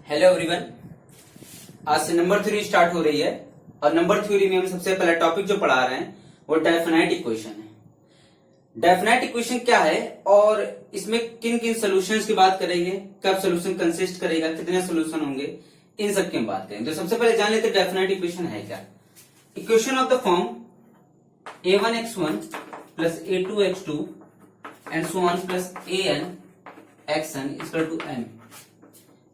Hello everyone. आज से number theory start हो रही है और नंबर थ्योरी में हम सबसे पहला टॉपिक जो पढ़ा रहे हैं वो डेफिनाइट इक्वेशन है। डेफिनाइट इक्वेशन क्या है और इसमें किन किन सॉल्यूशंस की बात करेंगे, कब सॉल्यूशन कंसिस्ट करेगा, कितने सॉल्यूशन होंगे, इन सब की हम बात करेंगे। तो सबसे पहले जान लेते हैं डेफिनाइट इक्वेशन है क्या। Equation of the form a1x1 plus a2x2 and so on plus an(xn) is equal to m.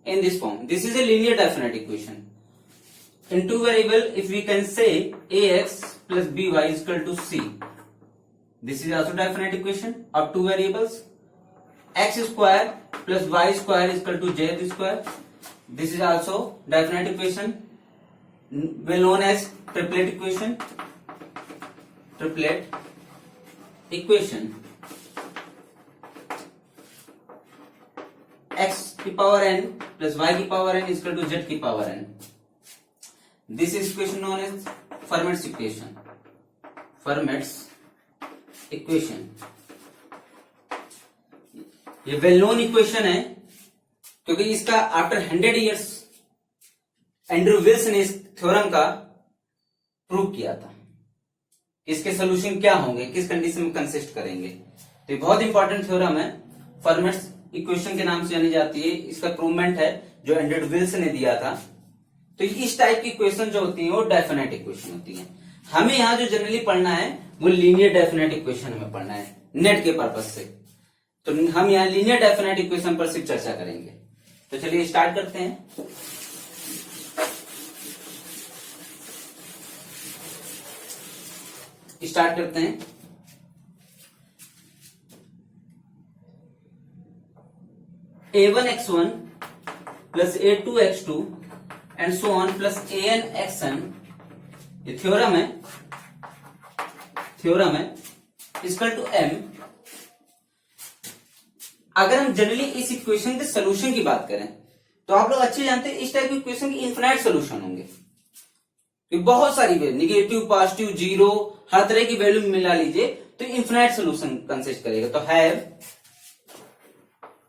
In this form, this is a linear definite equation. In two variable, if we can say ax plus by is equal to c. This is also definite equation of two variables. X square plus y square is equal to z square. This is also definite equation, well known as triplet equation. Triplet equation. X की power n plus y की power n is equal to z की power n. This is equation known as Fermat's equation. Fermat's equation. ये well known equation है क्योंकि इसका after 100 years Andrew Wills ने इस theorem का प्रूव किया था। इसके सोल्यूशन क्या होंगे, किस कंडीशन में कंसिस्ट करेंगे। तो ये बहुत इंपॉर्टेंट थ्योरम है, फर्मेट्स इक्वेशन के नाम से जानी जाती है। इसका प्रूवमेंट है जो एंड्रू विल्स ने दिया था। तो इस टाइप की इक्वेशन जो होती है वो डेफिनेट इक्वेशन होती है। हमें यहाँ जो जनरली पढ़ना है वो लीनियर डेफिनेट इक्वेशन हमें पढ़ना है नेट के पर्पज से। तो हम यहाँ लीनियर डेफिनेट इक्वेशन पर सिर्फ चर्चा करेंगे। तो चलिए स्टार्ट करते हैं। स्टार्ट करते हैं। a1x1 plus a2x2 and so on plus an(xn) ये थ्योरम है इक्वल टू m। अगर हम जनरली इस इक्वेशन के सोल्यूशन की बात करें तो आप लोग अच्छे जानते हैं इस टाइप की इक्वेशन की इनफिनाइट सोल्यूशन होंगे। बहुत सारी वैल्यू, निगेटिव, पॉजिटिव, जीरो, हर तरह की वैल्यू मिला लीजिए तो इनफिनाइट सोल्यूशन कंसिस्ट करेगा। तो have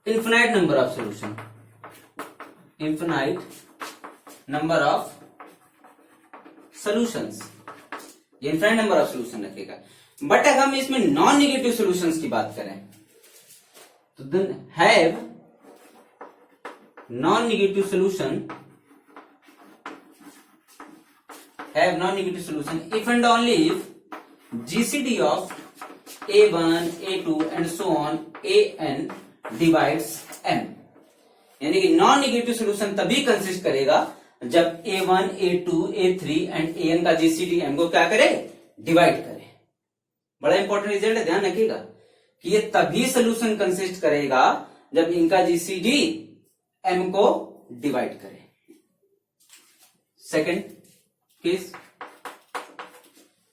infinite number of solution, infinite number of solutions, ये इनफिनाइट नंबर ऑफ सोल्यूशन रखेगा। बट अगर हम इसमें नॉन नेगेटिव सॉल्यूशंस की बात करें तो then have non negative solution, have non-negative solution if and only if GCD of a1, a2 and so on an divides m। यानी कि नॉन नेगेटिव सोल्यूशन तभी कंसिस्ट करेगा जब a1, a2, a3 and an का GCD m को क्या करे, divide करे। बड़ा इंपॉर्टेंट रिजल्ट है, ध्यान रखिएगा कि ये तभी सोल्यूशन कंसिस्ट करेगा जब इनका GCD m को डिवाइड करे। सेकंड केस,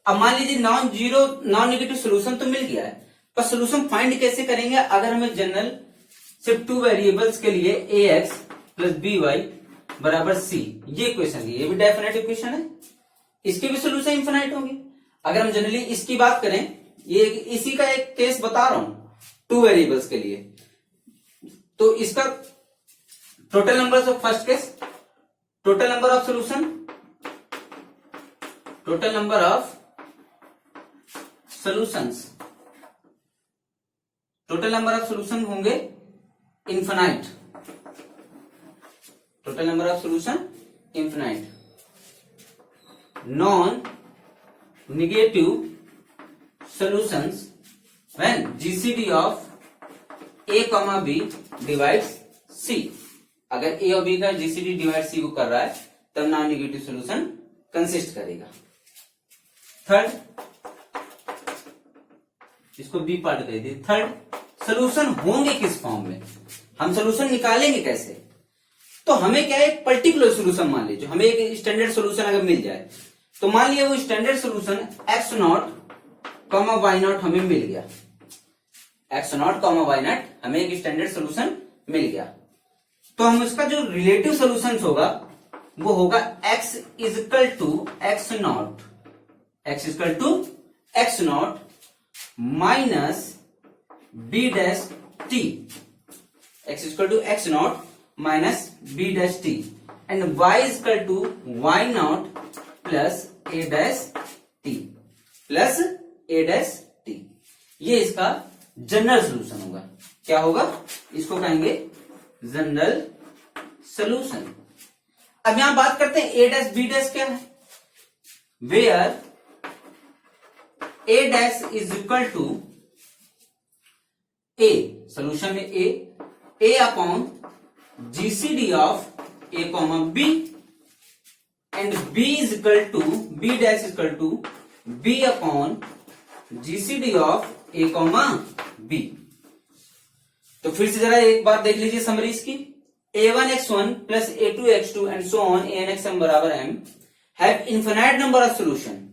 अब मान लीजिए नॉन नेगेटिव सोल्यूशन तो मिल गया है, पर सोल्यूशन फाइंड कैसे करेंगे। अगर हमें जनरल सिर्फ टू वेरिएबल्स के लिए ax प्लस by बराबर c ये इक्वेशन दी, ये भी डेफिनेट इक्वेशन है, इसके भी सोल्यूशन इनफिनाइट होंगे। अगर हम जनरली इसकी बात करें, ये इसी का एक केस बता रहा हूं टू वेरिएबल्स के लिए, तो इसका total number of first case, total number of solution, total number of solutions, total number of solution होंगे infinite, total number of solution infinite. Non negative solutions when GCD of a, b divides c। अगर a और b का GCD divide c को कर रहा है तब non negative solution consist करेगा। थर्ड, इसको बी पार्ट दे दी। थर्ड, सोल्यूशन होंगे किस फॉर्म में, हम सोल्यूशन निकालेंगे कैसे। तो हमें क्या है, एक पर्टिकुलर सोल्यूशन मान लीजिए, हमें एक स्टैंडर्ड सोल्यूशन अगर मिल जाए तो मान लिया वो स्टैंडर्ड सोल्यूशन x0, y0 हमें मिल गया, x0, y0 हमें एक स्टैंडर्ड सोल्यूशन मिल गया। तो हम इसका जो रिलेटिव सोल्यूशन होगा वो होगा x is equal to x0, x equal to x0 minus b dash t, x equal to x0 minus b dash t and y is equal to y naught plus a dash t plus a dash t. ये इसका general solution होगा। क्या होगा? इसको कहेंगे general solution. अब यहां बात करते हैं ए डैश बी डैश क्या है। Where A dash is equal to A, solution में A upon GCD of A comma B and B is equal to B dash is equal to B upon GCD of A comma B. तो फिर से जरा एक बार देख लीजिए summary इसकी। a1x1 plus a2x2 and so on anxm बराबर m have infinite number of solution,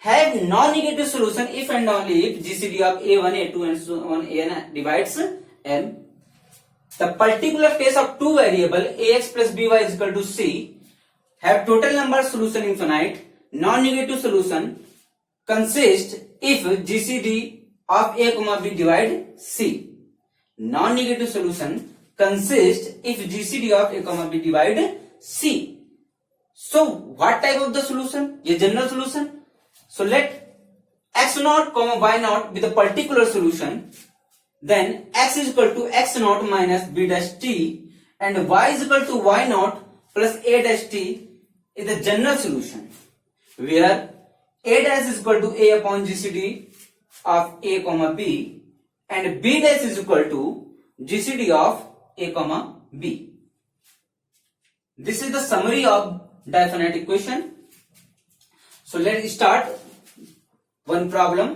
have non-negative solution if and only if GCD of A1, A2 and so on An divides M. The particular case of two variable Ax plus By is equal to C have total number of solution infinite. Non-negative solution consist if GCD of A, B divide C. Non-negative solution consist if GCD of A, B divide C. So what type of the solution? ये general solution. So let x naught comma y naught be the particular solution. Then x is equal to x naught minus b dash t and y is equal to y naught plus a dash t is the general solution, where a dash is equal to a upon gcd of a comma b and b dash is equal to gcd of a comma b. This is the summary of definite equation. So let's start one problem.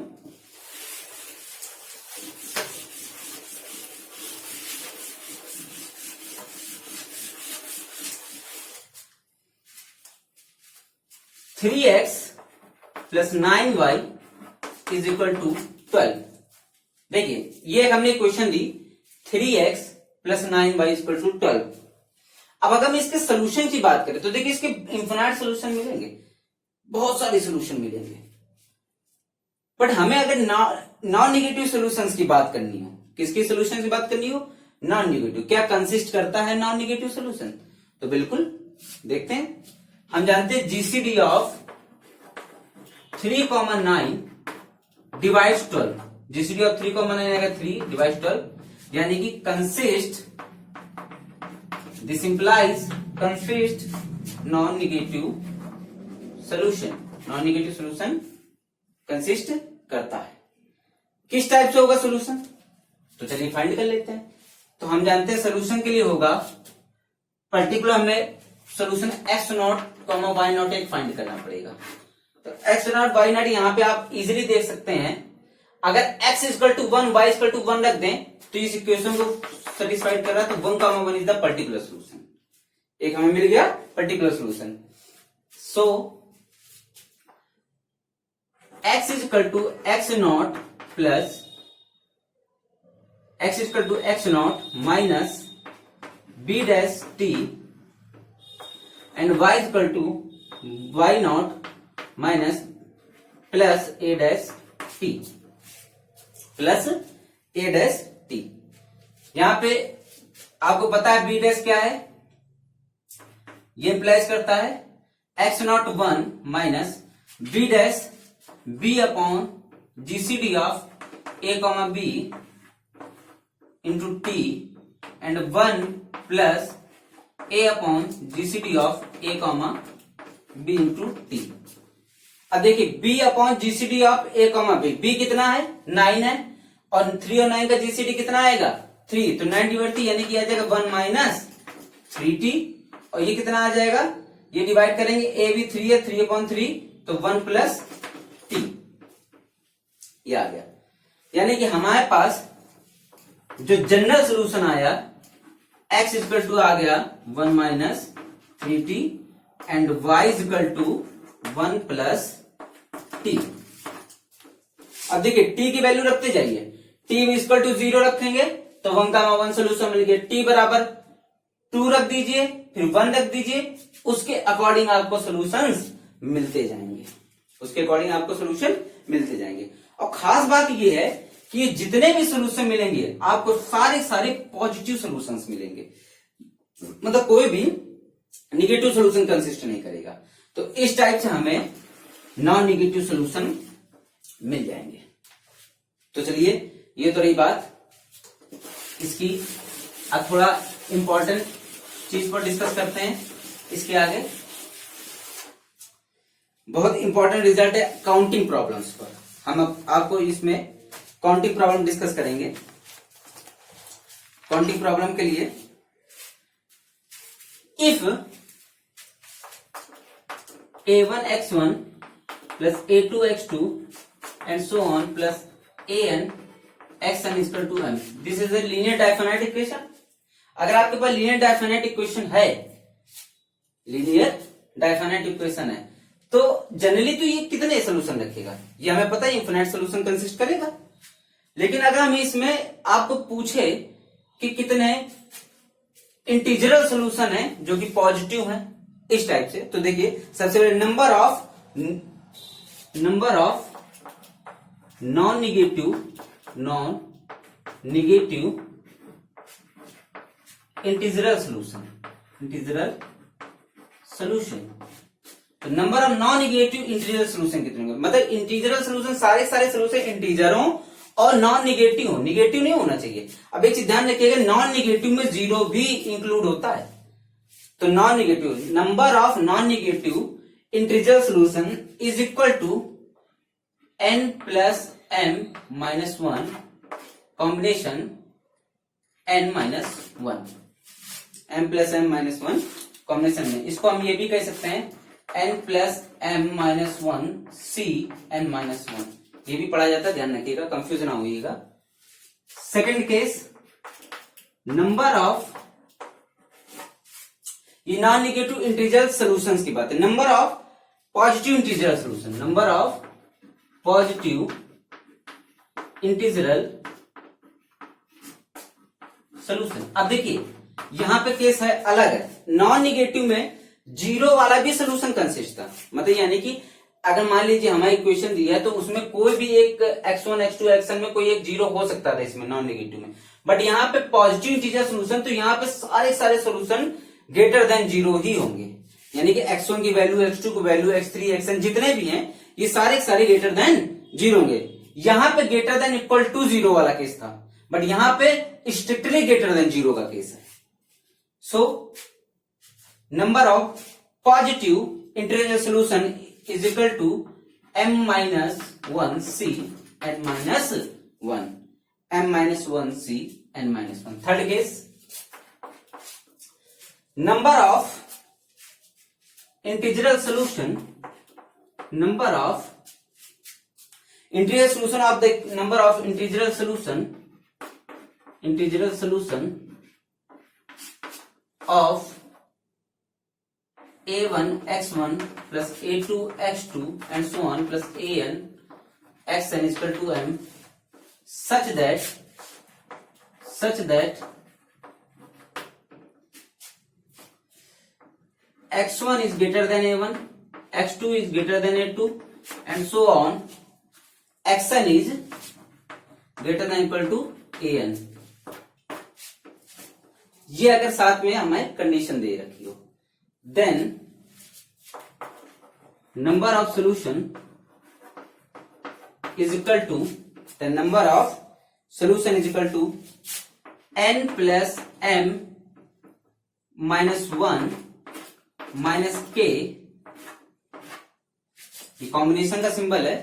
Three x plus 9y is equal to 12। देखिए ये हमने question दी 3x plus 9y is equal to 12। अब अगर हम इसके solution की बात करें तो देखिए इसके इंफिनाइट सोल्यूशन मिलेंगे, बहुत सारे सोल्यूशन मिलेंगे, बट हमें अगर नॉन निगेटिव सॉल्यूशंस की बात करनी हो, किसकी सॉल्यूशन की बात करनी हो? Non negative. क्या कंसिस्ट करता है नॉन निगेटिव सॉल्यूशन? तो बिल्कुल देखते हैं। हम जानते हैं GCD of 3, 9 divides 12। GCD of 3, 9 आएगा 3 डिवाइड्स 12, यानी कि consist, this implies consist non negative solution. Non negative solution consist करता है। किस टाइप से होगा सोल्यूशन? तो चलिए फाइंड कर लेते हैं। तो हम जानते हैं सोल्यूशन के लिए होगा पर्टिकुलर, हमें solution x not comma y not एक फाइंड करना पड़ेगा। तो x नॉट y नॉट यहां पे आप इजीली देख सकते हैं। अगर x equal to 1 y equal to 1 रख दें तो इस इक्वेशन को सेटिस्फाइड कर रहा है। तो 1 comma 1 is the particular solution. एक हमें मिल गया particular solution. So x is equal to x naught plus x is equal to x naught minus b dash t and y is equal to y naught minus plus a dash t plus a dash t। यहां पे आपको पता है b dash क्या है? ये implies करता है x naught 1 minus b dash b upon GCD of a comma b into t and 1 plus a upon GCD of a comma b into t। अब देखिए b upon GCD of a comma b, b कितना है? 9 है, और 3 और 9 का GCD कितना आएगा? 3, तो 9 डिवाइड 3 यानी कि आ जाएगा 1 माइनस 3t, और ये कितना आ जाएगा? ये डिवाइड करेंगे, a भी 3 है, 3 अपॉन 3 तो 1 प्लस t, ये आ गया। यानी कि हमारे पास जो जनरल सोल्यूशन आया x इक्वल टू आ गया 1 minus 3t and y equal to 1 plus t। अब देखिए t की वैल्यू रखते जाइए, t इक्वल टू 0 रखेंगे तो 1 का 1 सोल्यूशन मिल गया। t बराबर 2 रख दीजिए, फिर 1 रख दीजिए, उसके अकॉर्डिंग आपको सोल्यूशंस मिलते जाएंगे, उसके अकॉर्डिंग आपको सोल्यूशन मिलते जाएंगे। और खास बात यह है कि जितने भी सोल्यूशन मिलेंगे आपको सारे पॉजिटिव सोल्यूशंस मिलेंगे। मतलब कोई भी निगेटिव सोल्यूशन कंसिस्ट नहीं करेगा। तो इस टाइप से हमें नॉन निगेटिव सोल्यूशन मिल जाएंगे। तो चलिए, ये तो रही बात इसकी। अब थोड़ा इंपॉर्टेंट चीज पर डिस्कस करते हैं। इसके आगे बहुत इंपॉर्टेंट रिजल्ट है काउंटिंग प्रॉब्लम्स पर। हम अब आपको इसमें काउंटिंग प्रॉब्लम डिस्कस करेंगे। काउंटिंग प्रॉब्लम के लिए if a1x1 plus a2x2 and so on plus an xn is equal to m, this is a linear difinite equation। अगर आपके पास लीनियर डायफिनाइट इक्वेशन है, लीनियर डायफिनाइट इक्वेशन है, तो जनरली तो ये कितने सोल्यूशन रखेगा, ये हमें पता है इनफिनिट सोल्यूशन कंसिस्ट करेगा। लेकिन अगर हम इसमें आपको पूछे कि कितने इंटीजरल सोल्यूशन है जो कि पॉजिटिव है, इस टाइप से, तो देखिए सबसे पहले number of non negative integral solution. तो number of non negative integral solution कितने होंगे, मतलब इंटीजरल सोल्यूशन सारे सोल्यूशन इंटीजरों और नॉन निगेटिव हो, निगेटिव नहीं होना चाहिए। अब एक चीज ध्यान रखिएगा, नॉन निगेटिव में जीरो भी इंक्लूड होता है। तो non negative, number of non negative integral solution is equal to n plus m minus 1 combination n minus 1, m plus m minus 1 combination में। इसको हम ये भी कह सकते हैं n plus m minus 1 c n minus 1, ये भी पढ़ा जाता है, ध्यान रखिएगा, कंफ्यूज ना होइएगा। सेकंड केस, नंबर ऑफ, ये नॉन निगेटिव इंटीजरल सॉल्यूशंस की बात है, number of positive integral solution, number of positive integral solution. अब देखिए यहां पे केस है अलग है, नॉन निगेटिव में जीरो वाला भी सॉल्यूशन कंसिस्ट था, मतलब यानी कि अगर मान लीजिए हमारी इक्वेशन दी है तो उसमें कोई भी एक x1 x2 xn में कोई एक जीरो हो सकता था इसमें नॉन निगेटिव में, बट यहाँ पे पॉजिटिव इंटीजर सोल्यूशन, तो यहाँ पे सारे सोल्यूशन ग्रेटर देन जीरो ही होंगे, यानी कि x1 की वैल्यू, x2 की वैल्यू, x3 xn जितने भी हैं ये सारे ग्रेटर देन जीरो होंगे। यहाँ पे greater than equal to zero वाला केस था, बट यहाँ पे स्ट्रिक्टली ग्रेटर देन जीरो का केस है। So number of positive integer solution is equal to m minus 1 c n minus 1, m minus 1 c n minus 1। Third case, number of integral solution, number of integral solution of the number of integral solution of a1 x1 plus a2 x2 and so on plus an xn is equal to m such that x1 is greater than a1, x2 is greater than a2 and so on, xn is greater than equal to an। ये अगर साथ में हमें condition दे रखी हो, then number of solution is equal to, the number of solution is equal to n plus m minus 1 minus k, ये combination का symbol है,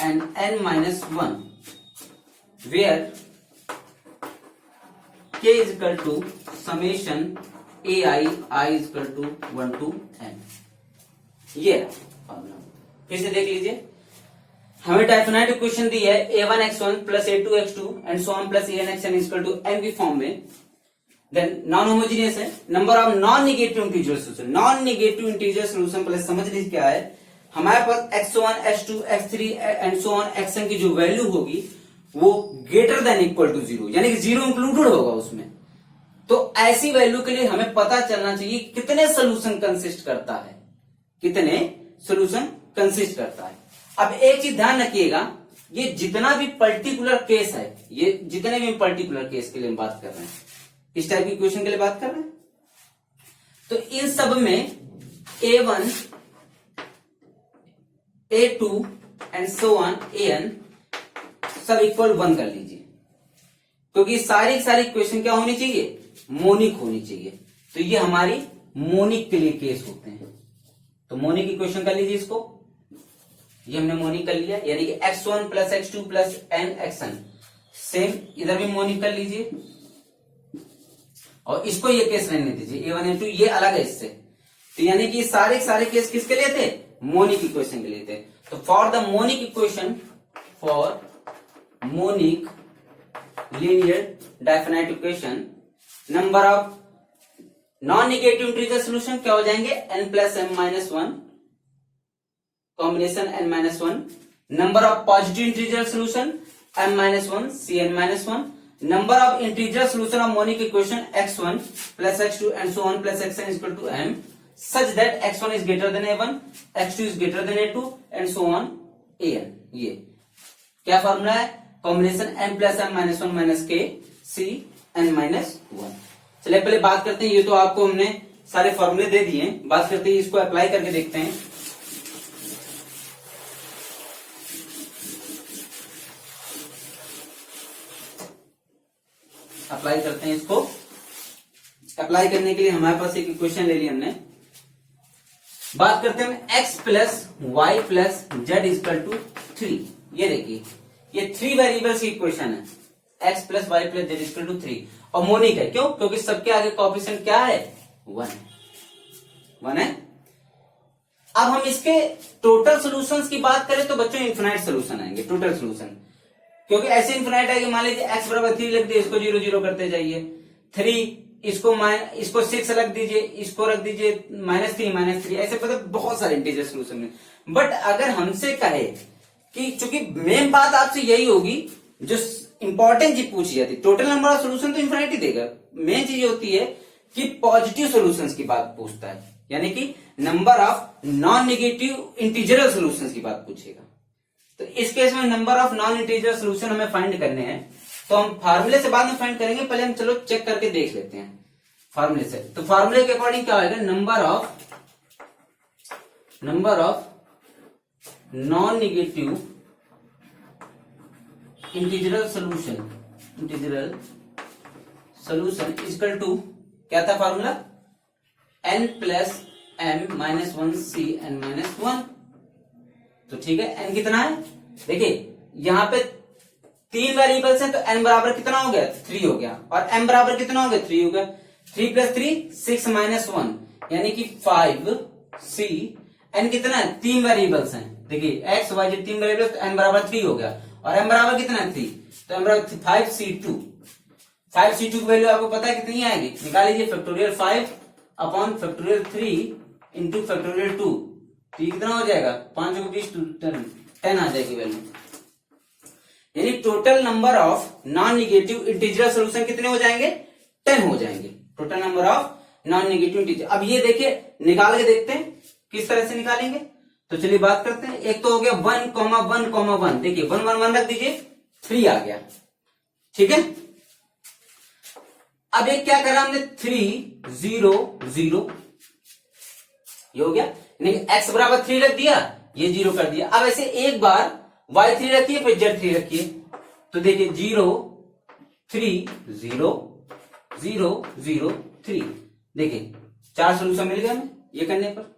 and n minus 1 where k is equal to summation ai is equal to 1 to n। ये formula फिर से देख लीजिए, हमें डायफिनाइट equation दी है a1 x1 plus a2 x2 and so on plus an xn is equal to m की form में, देन नॉन होमोजीनियस है, number of non negative integer solution, non negative integer solution plus समझ लीजिए क्या है, हमारे पास x1 x2 x3 and so on xn की जो वैल्यू होगी वो greater than equal to zero, यानी कि जीरो इंक्लूडेड होगा उसमें। तो ऐसी वैल्यू के लिए हमें पता चलना चाहिए कितने सोल्यूशन कंसिस्ट करता है, कितने सोल्यूशन कंसिस्ट करता है। अब एक चीज ध्यान रखिएगा, ये जितना भी पर्टिकुलर केस है, ये जितने भी पर्टिकुलर केस के लिए हम बात कर रहे हैं, इस टाइप की क्वेश्चन के लिए बात कर रहे हैं, तो इन सब में A1, A2 and so on An सब इक्वल 1 कर लीजिए, क्योंकि सारी सारी इक्वेशन क्या होनी चाहिए, मोनिक होनी चाहिए। तो ये हमारी मोनिक के लिए केस होते हैं। तो मोनिक इक्वेशन कर लीजिए इसको, ये हमने मोनिक कर लिया, यानी कि x1 plus x2 plus nxn, same इधर भी मोनिक कर लीजिए और इसको ये केस रहने दीजिए, A1 A2 ये अलग है इससे। तो यानी कि सारे सारे केस किसके लिए थे, मोनिक इक्वेशन के लिए थे। तो for the monic equation, for monic linear definite equation, number of non negative integer solution क्या हो जाएंगे, n plus m minus 1 combination n minus 1, number of positive integer solution m minus 1 cn minus 1, number of integer solution of monic equation x1 plus x2 and so on plus xn is equal to m such that x1 is greater than a1, x2 is greater than a2 and so on an। ये क्या formula है, combination m plus m minus 1 minus k c n minus 1। चलिए पहले बात करते हैं, ये तो आपको हमने सारे फॉर्मूले दे दिए, बात करते हैं इसको अप्लाई करके देखते हैं। अप्लाई करते हैं इसको। अप्लाई करने के लिए हमारे पास एक इक्वेशन ले ली हमने, बात करते हैं x plus y plus z equal to 3। ये देखिए ये 3 वेरिएबल्स की इक्वेशन है, x plus y plus z equal to 3 और मोनिक है, क्यों, क्योंकि सबके आगे कोएफिशिएंट क्या है, 1 है। अब हम इसके टोटल सॉल्यूशंस की बात करें तो बच्चों इन्फिनाइट सॉल्यूशन आएंगे, टोटल सॉल्यूशन, क्योंकि ऐसे इन्फिनाइट है कि मान लीजिए x बराबर 3 लिख दिए, इसको 0 0 करते जाइए, 3 इसको 6 रख दीजिए, इसको रख दीजिए -3 ऐसे मतलब बहुत सारे इंटीजर सॉल्यूशन में। बट अगर हमसे कहे कि चूंकि मेन बात आपसे यही होगी, जो इंपॉर्टेंट चीज पूछी जाती, टोटल नंबर ऑफ सॉल्यूशन तो इन्फिनिटी देगा, मेन चीज होती है कि पॉजिटिव सॉल्यूशंस की बात पूछता है, यानी कि number of non negative integral solutions की बात पूछेगा। तो इस केस में number of non integer solution हमें फाइंड करने हैं, तो हम फार्मूले से बाद में फाइंड करेंगे, पहले हम चलो चेक करके देख लेते हैं फार्मूले से। तो फार्मूले के अकॉर्डिंग क्या होगा, number of non negative integral solution equal to, क्या था formula, n plus m minus 1 c n minus 1। तो ठीक है, n कितना है, देखिए यहां पे 3 वेरिएबल्स हैं, तो n बराबर कितना हो गया, 3 हो गया, और m बराबर कितना हो गया, 3 हो गया। 3 प्लस 3 6 माइनस 1 यानी कि 5 c, n कितना है, 3 वेरिएबल्स हैं, देखिए x y z 3 वेरिएबल्स, तो n बराबर 3 हो गया, और m बराबर कितना है, 3, तो m बराबर 5c2। 5c2 की वैल्यू आपको पता है कितनी आएगी, निकाल लीजिए, factorial 5 upon factorial 3 into factorial 2, तो ये कितना हो जाएगा, 5 को 20 10 आ जाएगी वैल्यू। यानी total number of non negative integral solution कितने हो जाएंगे, 10 हो जाएंगे, total number of non negative integer. अब ये देखिए निकाल के देखते हैं किस तरह से निकालेंगे। तो चलिए बात करते हैं, एक तो हो गया 1,1,1, देखिए 1 1 1 रख दीजिए, 3 आ गया, ठीक है। अब एक क्या करा हमने, 3 0 0, ये हो गया, x बराबर 3 रख दिया, ये 0 कर दिया। अब ऐसे एक बार y3 रखिए, फिर z3 रखिए, तो देखिए 0 3 0 0 0 3, देखिए 4 सॉल्यूशन मिल गया हमें ये करने पर।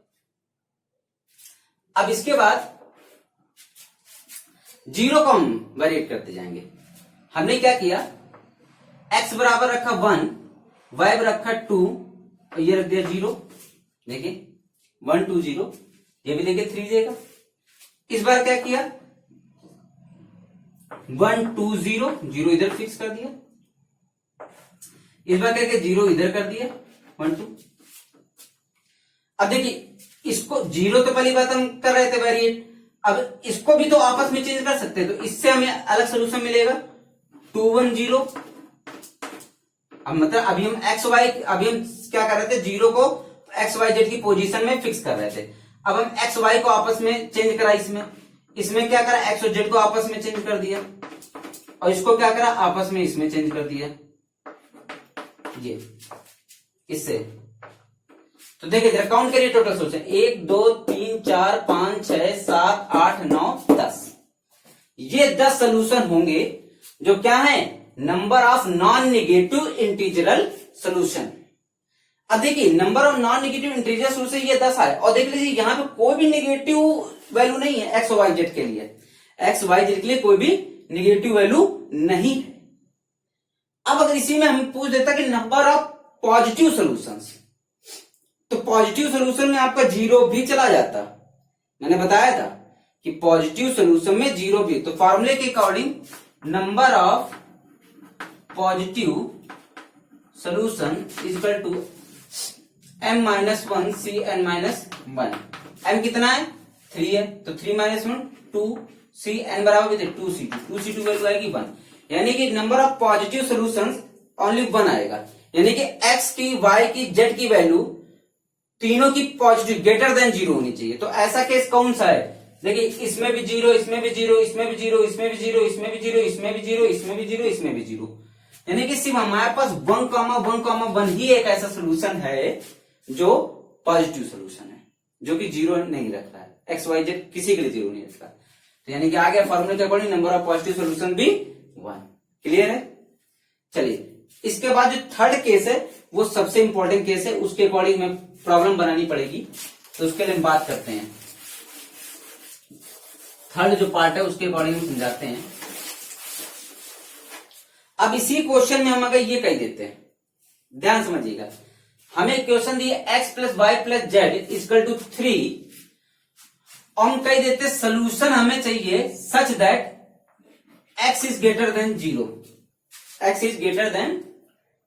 अब इसके बाद 0 को हम वेरिएट करते जाएंगे। हमने क्या किया, x बराबर रखा 1, y बराबर रखा 2, और ये रख दिया 0, देखिए 1 2 0, ये भी देखिए 3 देगा। इस बार क्या किया, 1 2 0 0 इधर फिक्स कर दिया, इस बार क्या किया, 0 इधर कर दिया, 1 2। अब देखिए इसको 0 तो पहली बात हम कर रहे थे वेरिएट, अब इसको भी तो आपस में चेंज कर सकते हैं, तो इससे हमें अलग सोल्यूशन मिलेगा, 2 1 0। अब मतलब अभी हम अभी हम क्या कर रहे थे, 0 को एक्स वाई जेड की पोजीशन में फिक्स कर रहे थे। अब हम एक्स वाई को आपस में चेंज करा, इसमें क्या करा, एक्स और जेड को आपस में चेंज कर दिया, और इसको क्या करा, आपस में इसमें चेंज कर दिया, ये इससे। तो देखिए जरा काउंट करिए टोटल सोल्यूशन, 1 2 3 4 5 6 7 8 9 10। ये 10 सोल्यूशन होंगे जो क्या है, number of non negative integral solution. अब देखिए number of non negative integral solution ये 10 आए, और देख लीजिए यहां पे कोई भी निगेटिव वैल्यू नहीं है एक्स वाई जेड के लिए, एक्स वाई जेड के लिए कोई भी निगेटिव वैल्यू नहीं है। अब अगर इसी में हम पूछ देता कि नंबर ऑफ पॉजिटिव सोल्यूशंस, तो पॉजिटिव सोल्यूशन में आपका जीरो भी चला जाता। मैंने बताया था कि पॉजिटिव सोल्यूशन में जीरो भी, तो फॉर्मूले के according number of positive solution is equal to m-1 Cn-1। m कितना है, 3 है, तो 3-1 2, Cn बराबर 2C2, 2C2 वैल्यू आएगी 1, यानी कि number of positive solutions only 1 आएगा, यानी कि x की, y की, z की वैल्यू तीनों की पॉजिटिव ग्रेटर देन 0 होनी चाहिए। तो ऐसा केस कौन सा है, देखिए इसमें भी 0, इसमें भी 0, इसमें भी 0, इसमें भी 0, इसमें भी 0, इसमें भी 0, इसमें भी 0, इसमें भी 0, यानी कि सिर्फ हमारे पास 1,1,1 ही एक ऐसा सोल्यूशन है जो पॉजिटिव सोल्यूशन है, जो कि 0 नहीं रख रहा है, एक्स वाई जेड किसी के लिए 0 नहीं रख रहा। तो यानी कि आ गया फॉर्मूले के according number of positive solution भी 1। क्लियर है। चलिए इसके बाद जो थर्ड केस है वो सबसे इंपॉर्टेंट केस है, उसके अकॉर्डिंग में प्रॉब्लम बनानी पड़ेगी, तो उसके लिए हम बात करते हैं। थर्ड जो पार्ट है उसके अकॉर्डिंग हम समझाते हैं। अब इसी क्वेश्चन में हम अगर ये कह देते हैं, ध्यान समझिएगा, हमें क्वेश्चन दिए x plus y plus z equal to 3, और हम कह देते सोल्यूशन हमें चाहिए such that x is greater than 0, x is greater than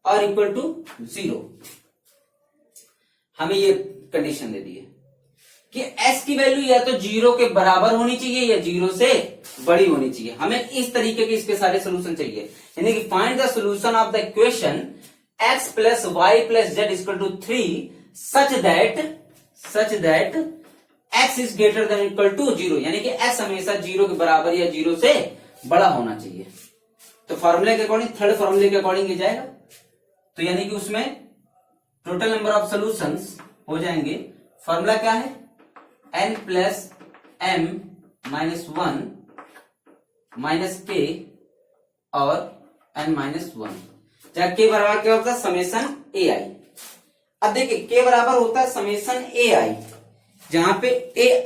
और इक्वल टू 0। हमें ये कंडीशन दे दी है कि x की वैल्यू या तो 0 के बराबर होनी चाहिए या 0 से बड़ी होनी चाहिए। हमें इस तरीके के इसके सारे सोल्यूशन चाहिए, यानी कि find the solution of the equation x plus y plus z equal to 3 such that x is greater than equal to 0, यानी कि x हमेशा 0 के बराबर या 0 से बड़ा होना चाहिए। तो फॉर्मूले के अकॉर्डिंग, थर्ड फॉर्मूले के अकॉर्डिंग ये जाएगा, तो यानी कि उसमें टोटल नंबर ऑफ सोल्यूशंस हो जाएंगे। फॉर्मूला क्या है, n plus m minus 1 minus k और n माइनस 1, जहां k बराबर क्या होता है, समेसन ai। अब देखिए k बराबर होता है समेसन ai, जहां पे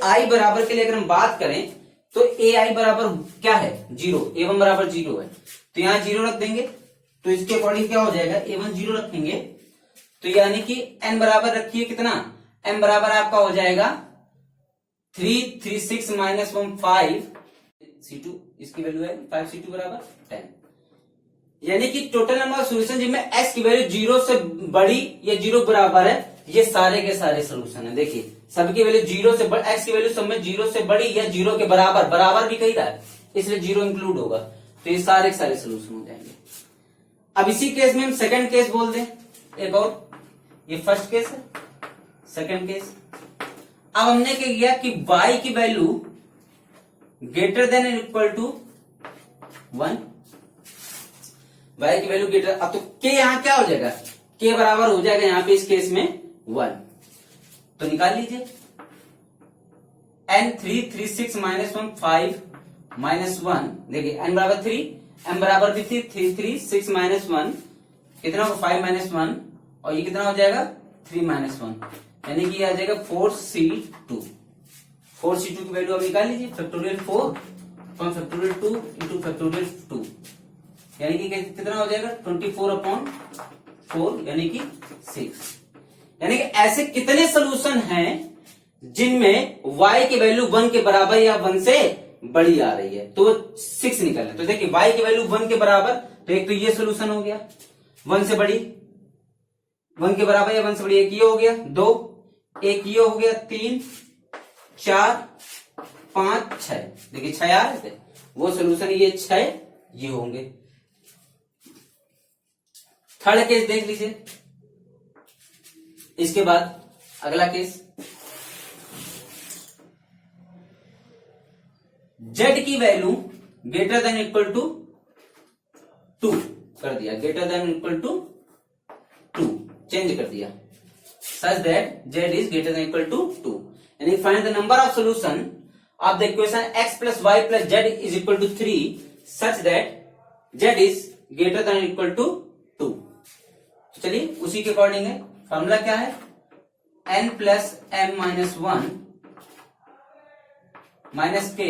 ai बराबर के लिए अगर हम बात करें तो ai बराबर क्या है, 0, a1 बराबर 0 है, तो यहां 0 रख देंगे, तो इसके अकॉर्डिंग क्या हो जाएगा, a1 0 रखेंगे, तो यानी कि n बराबर रखिए कितना, m बराबर आपका हो जाएगा 3 3 6 माइनस 1 5 C2, इसकी वैल्यू है 5 C2 बराबर 10, यानी कि टोटल नंबर ऑफ सोल्यूशन जिनमें x की वैल्यू 0 से बड़ी या 0 बराबर है, ये सारे के सारे सोल्यूशन है। देखिए सबकी वैल्यू 0 से x की वैल्यू सब में 0 से बड़ी या 0 के बराबर भी कही रहा है, इसलिए 0 इंक्लूड होगा, तो ये सारे के सारे सोल्यूशन हो जाएंगे। अब इसी केस में हम सेकंड केस बोल दें एक और, ये फर्स्ट केस है, सेकंड केस। अब हमने क्या किया कि y की value greater than equal to 1, y की वैल्यू ग्रेटर, अब तो k यहां क्या हो जाएगा, k बराबर हो जाएगा यहां पे इस केस में 1, तो निकाल लीजिए n 3 3 6 माइनस 1 5 माइनस 1, देखिए n बराबर 3, m बराबर भी 3 3 6 माइनस 1 कितना होगा 5 माइनस 1, और ये कितना हो जाएगा 3 माइनस 1, यानी कि आ जाएगा 4C2। 4C2 की वैल्यू आप निकाल लीजिए, factorial 4 upon factorial 2 into factorial 2, यानी कि कितना हो जाएगा 24/4, यानी कि 6। यानी कि ऐसे कितने सोल्यूशन हैं जिनमें y की वैल्यू 1 के बराबर या 1 से बड़ी आ रही है, तो 6 निकलना। तो देखिए y की वैल्यू 1 के बराबर, तो एक तो ये सोल्यूशन हो गया 1 से बड़ी, 1 के बराबर या 1 से बड़ी, एक ये हो गया 2, एक ये हो गया 3 4 5 6, देखिए 6 आ रहे थे, वो सोल्यूशन ये 6 ये होंगे। थर्ड केस देख लीजिए, इसके बाद अगला केस, z की value greater than equal to 2 कर दिया, greater than equal to 2 change कर दिया, such that z is greater than equal to 2. यानी find the number of solution of the equation x plus y plus z is equal to 3 such that z is greater than equal to 2. तो चलिए उसी के according है. Formula क्या है? n plus m minus 1 minus k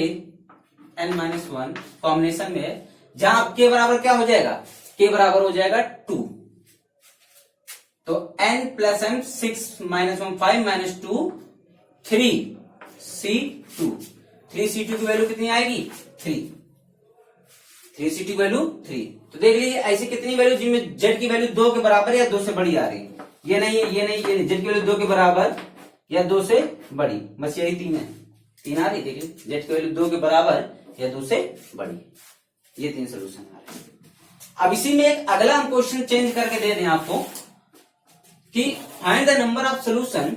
n minus 1 combination में है, जहां k बराबर क्या हो जाएगा? k बराबर हो जाएगा 2. तो n plus m 6 minus 1 5 minus 2 3 c2. 3c2 की वैल्यू कितनी आएगी? 3. 3c2 की वैल्यू 3. तो देख लीजिए ऐसी कितनी वैल्यू जिनमें z की वैल्यू 2 के बराबर या 2 से बड़ी आ रही. ये नहीं है, ये नहीं, ये नहीं. z की वैल्यू 2 के बराबर या 2 से बड़ी, बस यही 3 है. 3 आ रही. देखिए z की वैल्यू 2 के बराबर या 2 से बड़ी. ये 3 सोल्यूशन आ रहे हैं. अब इसी में एक अगला हम क्वेश्चन चेंज करके दे दें आपको कि find the number of solution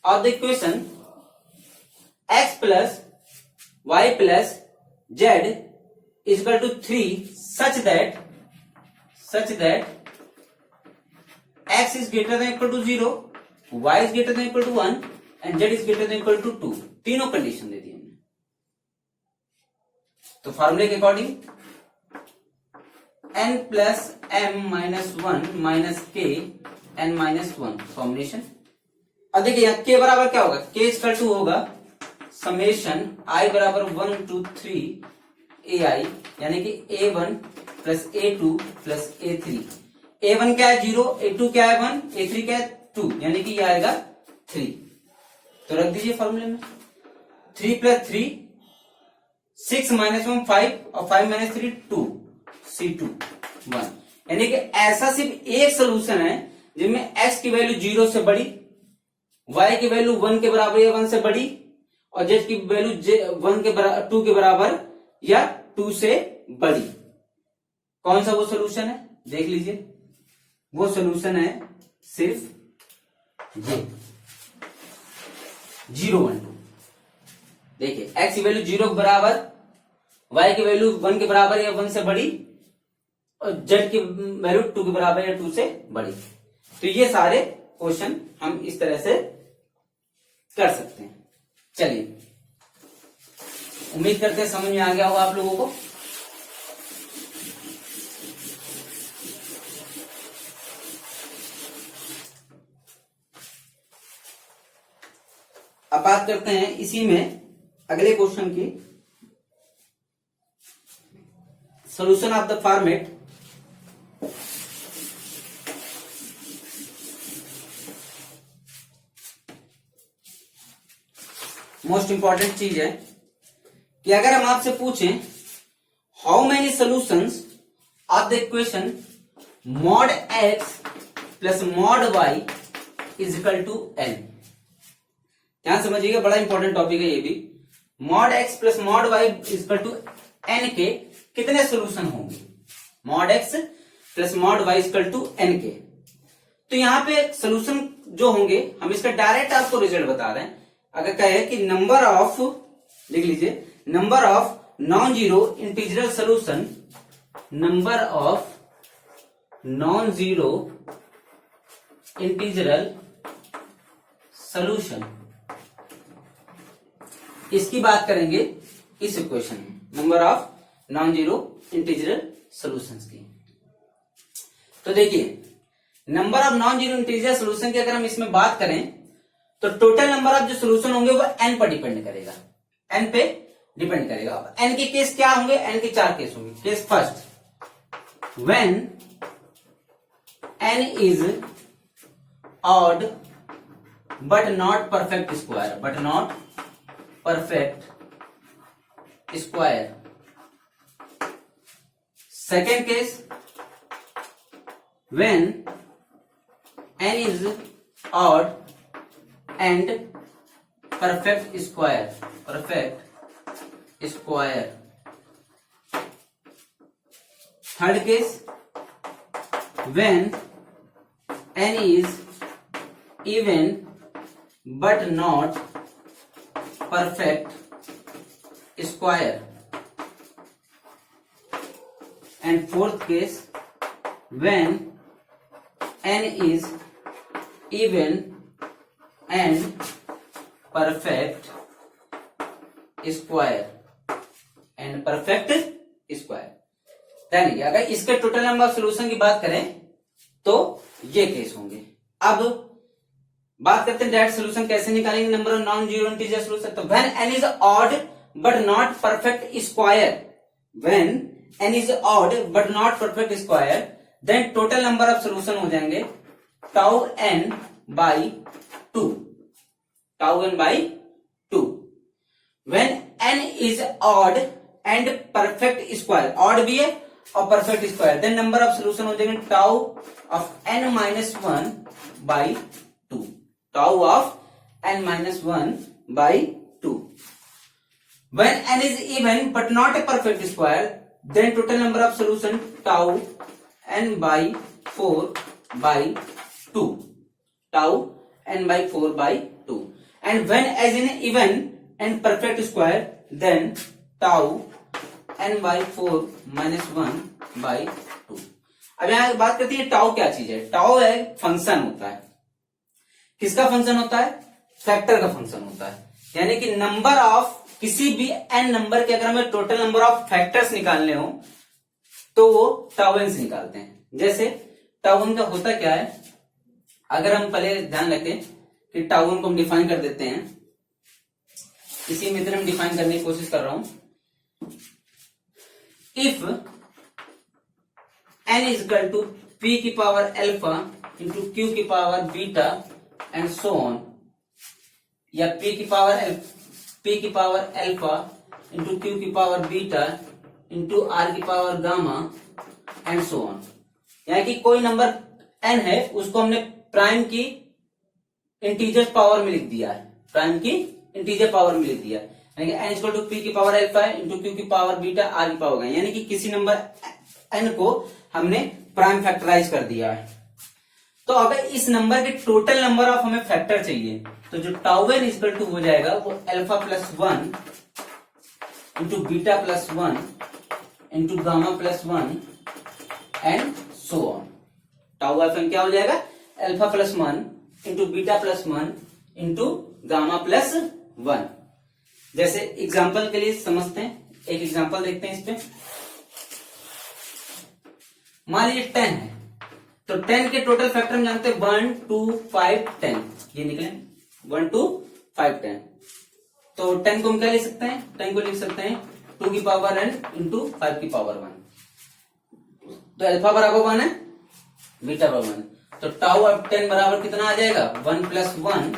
of the equation x plus y plus z is equal to 3 such that x is greater than equal to 0, y is greater than equal to 1 and z is greater than equal to 2. तीनों condition दे दी हमने. तो फॉर्मूले के according n plus m minus 1 minus k n minus 1 combination. अब देखिए यहाँ k बराबर क्या होगा? k इक्वल टू होगा समेशन i बराबर 1 to 3 ai, यानी कि a1 plus a2 plus a3. a1 क्या है? 0. a2 क्या है? 1. a3 क्या है? 2. यानी कि ये आएगा 3. तो रख दीजिए फॉर्मूले में. 3 प्लस 3 6 माइनस 1 5 और 5 माइनस 3 2 c2 1. यानी कि ऐसा सिर्फ एक सोल्यूशन है जिनमें x की वैल्यू 0 से बड़ी, y की वैल्यू 1 के बराबर या 1 से बड़ी और z की वैल्यू 2 के बराबर या 2 से बड़ी. कौन सा वो सोल्यूशन है? देख लीजिए. वो सोल्यूशन है सिर्फ ये 0 1 2. देखिए x की वैल्यू 0 के बराबर, y की वैल्यू 1 के बराबर या 1 से बड़ी और z की वैल्यू 2 के बराबर या 2 से बड़ी. तो ये सारे क्वेश्चन हम इस तरह से कर सकते हैं. चलिए उम्मीद करते हैं समझ में आ गया होगा आप लोगों को. अब बात करते हैं इसी में अगले क्वेश्चन की. Solution of the format most important चीज है कि अगर हम आपसे पूछें how many solutions of the equation mod x plus mod y is equal to n. ध्यान समझिएगा, बड़ा इंपॉर्टेंट टॉपिक है ये भी. Mod x plus mod y is equal to n के कितने सोल्यूशन होंगे? Mod x plus mod y is equal to n के. तो यहां पे सोल्यूशन जो होंगे हम इसका डायरेक्ट आपको रिजल्ट बता रहे हैं. अगर कहे कि नंबर ऑफ, लिख लीजिए, number of non zero integral solution, number of non zero integral solution, इसकी बात करेंगे इस इक्वेशन में. Number of non zero integral solutions की. तो देखिए number of non zero integral solution की अगर हम इसमें बात करें तो टोटल नंबर ऑफ जो सोल्यूशन होंगे वो n पर डिपेंड करेगा. n पे डिपेंड करेगा. n के केस क्या होंगे? n के 4 केस होंगे. Case first, when n is odd but not perfect square, but not perfect square. Second case, when n is odd and perfect square, perfect square. Third case, when n is even but not perfect square. And fourth case, when n is even and perfect square and perfect square. यानी कि अगर इसके total number of solution की बात करें तो ये case होंगे। अब बात करते हैं डायरेक्ट सोल्यूशन कैसे निकालेंगे number of non zero integer solution. तो when n is odd but not perfect square, when n is odd but not perfect square, then total number of solution हो जाएंगे tau n by 2, tau n by 2। When n is odd and perfect square, odd भी है और perfect square, then number of solution हो जाएंगे tau of n minus 1 by 2, tau of n minus 1 by 2। When n is even but not a perfect square, then total number of solution tau n by 4 by 2, tau n by 4 by 2। And when as in even and perfect square, then tau n by 4 minus 1 by 2। अब यहां बात करती है tau क्या चीज है। Tau एक function होता है। किसका फंक्शन होता है? फैक्टर का फंक्शन होता है। यानी कि नंबर ऑफ किसी भी n नंबर के अगर हमें टोटल नंबर ऑफ फैक्टर्स निकालने हो तो वो टाउ n से निकालते हैं। जैसे टाउ n का होता क्या है, अगर हम पहले ध्यान रखें कि टाउ n को हम डिफाइन कर देते हैं, इसी मेथड में डिफाइन करने की कोशिश कर रहा हूं। If n is equal to p की पावर अल्फा इंटू q की power beta and so on, या p की पावर अल्फा इंटू q की पावर बीटा इंटू r की power gamma and so on. यानी कि कोई नंबर n है उसको हमने प्राइम की इंटीजर पावर में लिख दिया है, प्राइम की इंटीजर पावर में लिख दिया है। यानी कि n इक्वल टू p की पावर अल्फा इंटू q की पावर बीटा r की पावर गामा, यानी कि किसी नंबर n को हमने प्राइम फैक्टराइज कर दिया है। तो अगर इस नंबर के टोटल नंबर ऑफ हमें फैक्टर चाहिए तो जो टाउ n इक्वल टू हो जाएगा वो alpha plus 1 into beta plus 1 into gamma plus 1 and so on. Tau F क्या हो जाएगा? Alpha plus 1 into beta plus 1 into gamma plus 1। जैसे एग्जाम्पल के लिए समझते हैं, एक एग्जाम्पल देखते हैं इस पे। मान लीजिए 10 है तो 10 के टोटल फैक्टर हम जानते हैं 1 2 5 10, ये निकले 1 2 5 10। तो 10 को हम क्या लिख सकते हैं? 10 को लिख सकते हैं 2 की पावर n इंटू 5 की पावर 1। तो अल्फा बराबर 1 है, बीटा बराबर 1, तो टाउ ऑफ 10 बराबर कितना आ जाएगा? 1 प्लस 1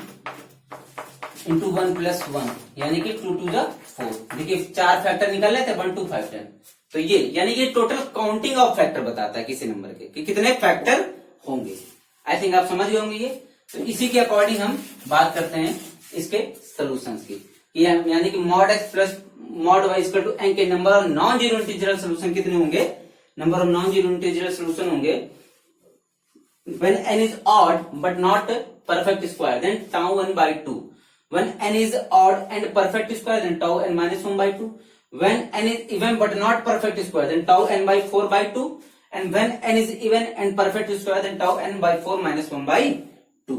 इंटू 1 प्लस 1, यानी कि 2 टू द 4। देखिए 4 फैक्टर निकल रहे थे 1 2 5 10। तो ये यानी कि टोटल काउंटिंग ऑफ फैक्टर बताता है किसी नंबर के कि कितने फैक्टर होंगे। आई थिंक आप समझ गए होंगे ये। तो इसी के अकॉर्डिंग हम बात करते हैं इसके सोल्यूशंस की। यानी कि mod x plus mod y equal to n के number of non zero integral solution कितने होंगे? Number of non zero integral solution होंगे when n is odd but not perfect square then tau n by 2। When n is odd and perfect square then tau n minus 1 by 2। When n is even but not perfect square, then tau n by 4 by 2. And when n is even and perfect square, then tau n by 4 minus 1 by 2.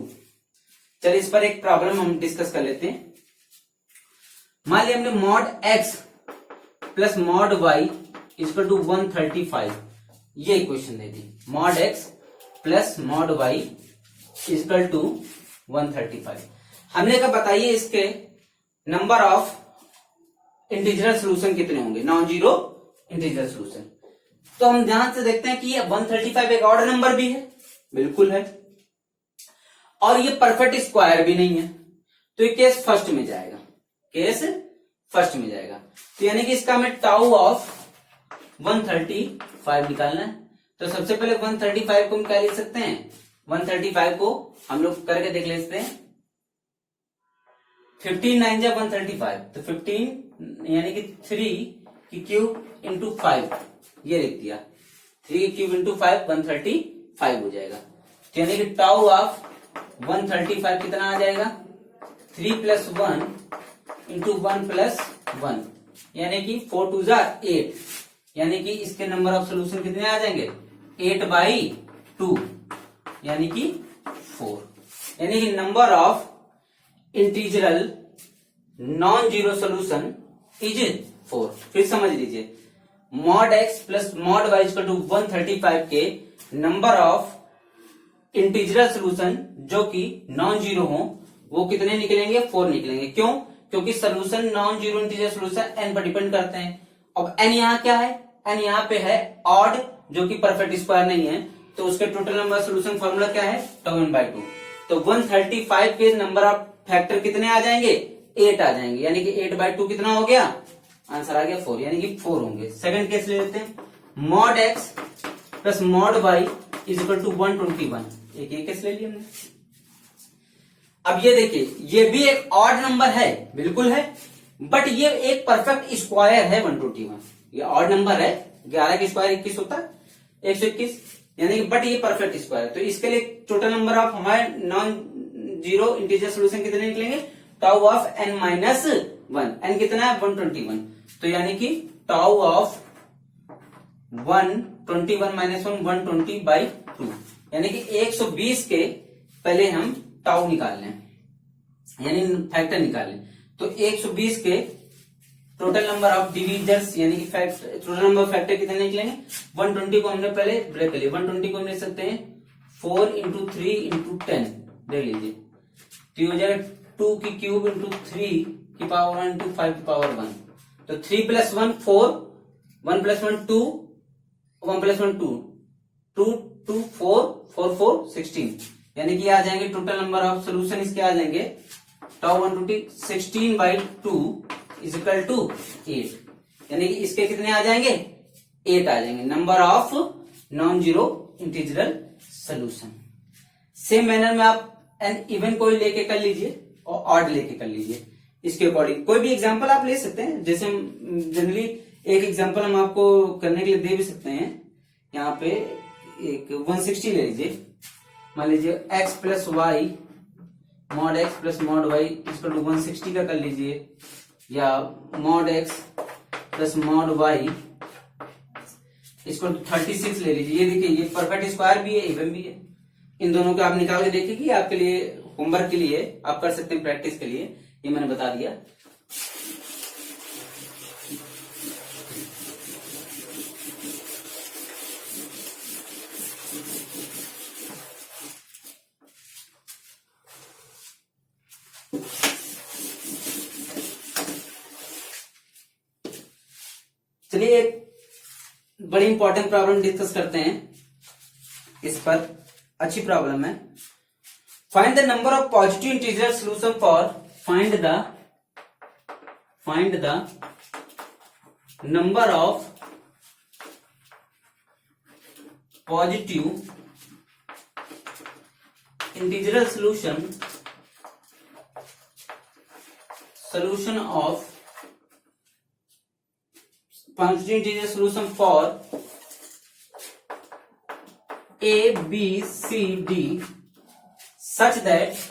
चलिए इस पर एक problem हम discuss कर लेते हैं। मान लिया हमने mod x plus mod y equal to 135, ये इक्वेशन दे दी। Mod x plus mod y equal to 135। हमने कहा बताइए इसके नंबर ऑफ इंटीजरल सोल्यूशन कितने होंगे, नॉन जीरो इंटीजरल सोल्यूशन। तो हम ध्यान से देखते हैं कि ये 135 एक ऑड नंबर भी है, बिल्कुल है, और ये परफेक्ट स्क्वायर भी नहीं है, तो ये केस फर्स्ट में जाएगा, केस फर्स्ट में जाएगा। तो यानी कि इसका हमें टाउ ऑफ 135 निकालना है। तो सबसे पहले 135 को हम क्या लिख सकते हैं? 135 को हम लोग करके देख लेते हैं। 15 9 जा 135, तो 15 यानी कि 3 की क्यूब इंटू 5, ये लिख दिया। 3 की क्यूब इंटू 5 135 हो जाएगा। यानी कि टाउ ऑफ 135 कितना आ जाएगा? 3 प्लस 1 इंटू 1 प्लस 1, यानी कि 4 टू जा 8, यानी कि इसके नंबर ऑफ सोल्यूशन कितने आ जाएंगे? 8 बाई 2, यानी कि 4। यानी कि number of integral non zero solution is 4। फिर समझ लीजिए, mod x plus mod y equal to 135 के नंबर ऑफ इंटीजरल सोल्यूशन जो कि नॉन जीरो हो वो कितने निकलेंगे? 4 निकलेंगे। क्यों? क्योंकि solution non zero integer solution n पर डिपेंड करते हैं। अब n यहाँ क्या है? n यहाँ पे है ऑड, जो कि परफेक्ट स्क्वायर नहीं है, तो उसके टोटल नंबर सोल्यूशन फॉर्मूला क्या है? tau n by 2। तो 135 के नंबर ऑफ फैक्टर कितने आ जाएंगे? 8 आ जाएंगे, यानी कि 8 by 2 कितना हो गया? आंसर आ गया 4, यानी कि 4 होंगे। सेकंड केस ले लेते हैं, mod x plus mod y is equal to 121। एक केस ले लिया हमने। अब ये देखिए, ये भी एक ऑड नंबर है, बिल्कुल है, बट ये एक परफेक्ट स्क्वायर है 121। ये ऑड नंबर है, 11 के स्क्वायर 21 होता है, 121, यानी बट ये परफेक्ट स्क्वायर है। तो इसके लिए टोटल नंबर ऑफ हमारे नॉन जीरो इंटीजर सोल्यूशन कितने निकलेंगे? Tau of n minus 1। n कितना है? 121। तो यानी कि टाउ ऑफ 121 माइनस 1 120 by 2, यानी कि 120 के पहले हम टाउ निकाल लें, यानी फैक्टर निकाल लें। तो 120 के टोटल नंबर ऑफ डिविजर्स यानी कि टोटल नंबर ऑफ फैक्टर कितने निकलेंगे? 120 को हमने पहले ब्रेक कर लिया, 120 को हम लिख सकते हैं 4 इंटू 3 इंटू 10, देख लीजिए। तो ये हो जाएगा 2 की क्यूब इंटू 3 की पावर 1 इंटू 5 की पावर 1। तो 3 प्लस 1 4, 1 प्लस 1 2, 1 प्लस 1 2, 2 2 4 4 4 16, यानी कि आ जाएंगे टोटल नंबर ऑफ सोल्यूशन इसके आ जाएंगे टाउ 120 16 by 2 इज इक्वल टू 8, यानी कि इसके कितने आ जाएंगे? 8 आ जाएंगे number of non zero integral solution. Same manner में आप एन इवन कोई लेके कर लीजिए और ऑड लेके कर लीजिए, इसके अकॉर्डिंग कोई भी एग्जांपल आप ले सकते हैं। जैसे जनरली एक एग्जांपल हम आपको करने के लिए दे भी सकते हैं। यहाँ पे एक 160 ले लीजिए, मान लीजिए x plus y mod x plus mod y इसको 160 का कर लीजिए, या mod x plus mod y इसको 36 ले लीजिए। ये देखिए, ये परफेक्ट स्क्वायर भी है, इवन भी है। इन दोनों को आप निकाल के देखिए कि आपके लिए होमवर्क के लिए आप कर सकते हैं, प्रैक्टिस के लिए ये मैंने बता दिया। चलिए एक बड़ी इंपॉर्टेंट प्रॉब्लम डिस्कस करते हैं, इस पर अच्छी प्रॉब्लम है। Find the number of positive integer solution for find the number of positive integer solution of positive integer solution for a b c d such that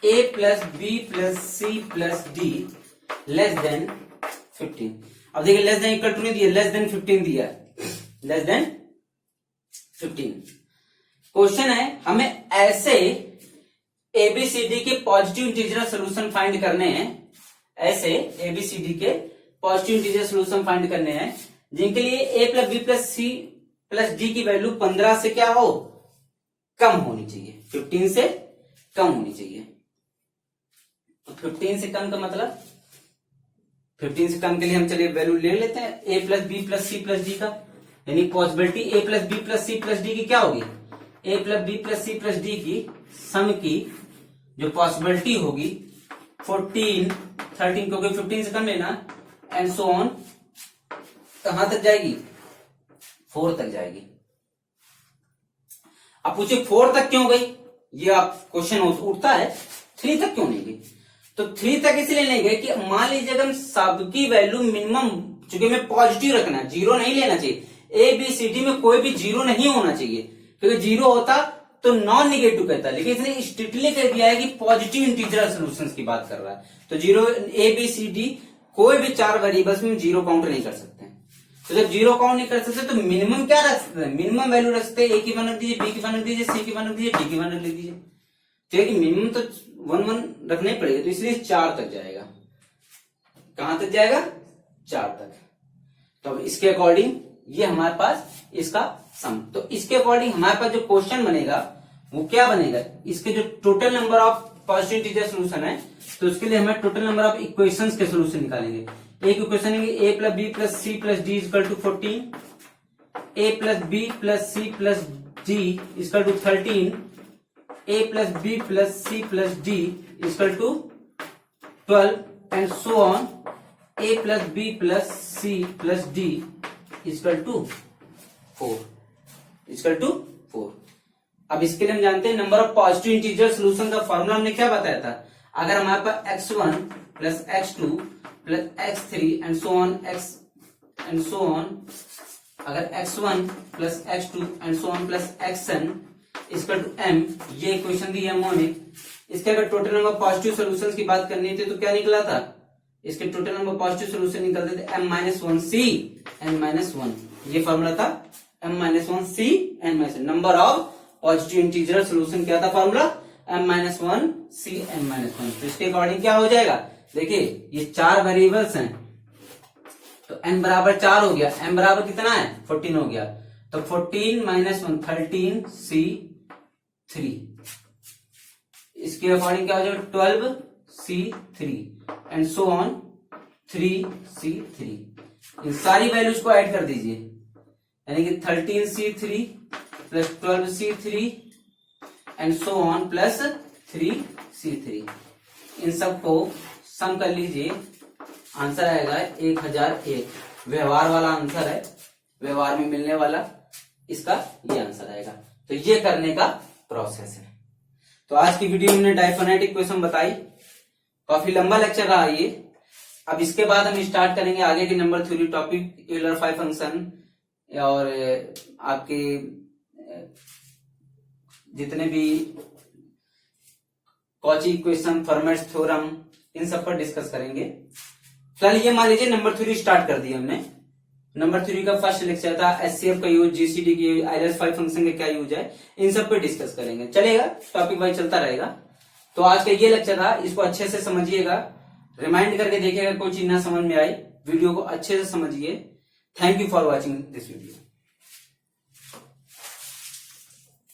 a plus b plus c plus d less than 15। अब देखिए, less than equal to नहीं दिया, less than 15 दिया, less than 15। Question है हमें ऐसे ABCD के positive integer solution find करने हैं, ऐसे एबीसीडी के पॉजिटिव इंटीजर सोल्यूशन फाइंड करने हैं जिनके लिए A plus B plus C plus D की वैल्यू 15 से क्या हो? कम होनी चाहिए, 15 से कम होनी चाहिए। तो 15 से कम का मतलब, 15 से कम के लिए हम चलिए वैल्यू ले लेते हैं A plus B plus C plus D का, यानी possibility A plus B plus C plus D की क्या होगी? A plus B plus C plus D की सम की जो पॉसिबिलिटी होगी 14 13, क्योंकि 15 से कम लेना एंड सो ऑन, कहां तक जाएगी? 4 तक जाएगी। अब पूछिए 4 तक क्यों गई? ये आप क्वेश्चन उठता है, 3 तक क्यों नहीं गई? तो 3 तक इसलिए नहीं गई कि मान लीजिए अगर सबकी वैल्यू मिनिमम, चूंकि हमें पॉजिटिव रखना है, जीरो नहीं लेना चाहिए, ए बी सी डी में कोई भी जीरो नहीं होना चाहिए, क्योंकि जीरो होता तो नॉन निगेटिव कहता है, लेकिन इसने स्ट्रिक्टली कह दिया है कि पॉजिटिव इंटीजर सॉल्यूशंस की बात कर रहा है। तो zero a b c d कोई भी 4 वेरिएबल्स में जीरो काउंट नहीं कर सकते हैं। तो जब जीरो काउंट नहीं कर सकते तो मिनिमम क्या रख सकते हैं, मिनिमम वैल्यू रख सकते हैं। ए की वन रख दीजिए, बी की वन रख दीजिए, सी की वन रख दीजिए, डी की वन रख दीजिए। तो है कि मिनिमम तो 1 1 रखना ही पड़ेगा, तो इसलिए 4 तक जाएगा। कहां तक जाएगा? 4 तक। तो अब इसके अकॉर्डिंग ये हमारे पास इसका सम, तो इसके अकॉर्डिंग हमारे पास जो क्वेश्चन बनेगा वो क्या बनेगा, इसके जो total number of positive integer solution है, तो उसके लिए हमें टोटल नंबर ऑफ इक्वेशंस के सोल्यूशन निकालेंगे। एक इक्वेशन है A plus B plus C plus D equal to 14, A plus B plus C plus D equal to 13, A plus B plus C plus D equal to 12 and so on, A plus B plus C plus D equal to 4। अब इसके लिए हम जानते हैं number of positive integer solution का formula हमने क्या बताया था, अगर हमारे पास x1 plus x2 plus x3 and so on, अगर x1 plus x2 and so on plus xn equal to m, ये इक्वेशन दी है हमने। इसके अगर टोटल नंबर पॉजिटिव सॉल्यूशंस की बात करनी थी तो क्या निकला था, इसके टोटल नंबर पॉजिटिव सॉल्यूशन निकलते थे m-1c n-1, ये फॉर्मूला था m-1c n-1, number of positive integer solution क्या था फॉर्मूला, m-1c n-1। तो इसके अकॉर्डिंग क्या हो जाएगा, देखिए ये 4 वेरिएबल्स हैं, तो n बराबर 4 हो गया, m बराबर कितना है 14 हो गया, तो 14 - 1 13c3, इसके अकॉर्डिंग क्या हो जाएगा 12c3 and so on 3c3। इन सारी वैल्यूज को ऐड कर दीजिए, यानी कि 13c3 plus 12c3 and so on plus 3c3, इन सबको सम कर लीजिए, आंसर आएगा 1001। व्यवहार वाला आंसर है, व्यवहार में मिलने वाला इसका ये आंसर आएगा। तो ये करने का प्रोसेस है। तो आज की वीडियो में हमने डायफोनेटिक इक्वेशन बताई, काफी लंबा लेक्चर रहा ये। अब इसके बाद हम स्टार्ट करेंगे आगे के number theory topic, Euler 5 function और आपके जितने भी कॉची इक्वेशन, फॉर्मेट्स थ्योरम, इन सब पर डिस्कस करेंगे। फिलहाल ये मान लीजिए नंबर थ्योरी स्टार्ट कर दी हमने। नंबर थ्योरी का फर्स्ट लेक्चर था, एचसीएफ का यूज, जीसीडी की यूज, आइलर 5 फंक्शन का क्या यूज है, इन सब पे डिस्कस करेंगे। चलेगा, टॉपिक वाइज चलता रहेगा। तो आज का ये लेक्चर था, इसको अच्छे से समझिएगा, रिमाइंड करके देखिएगा, कोई चीज ना समझ में आई वीडियो को अच्छे से समझिए। Thank you for watching this video.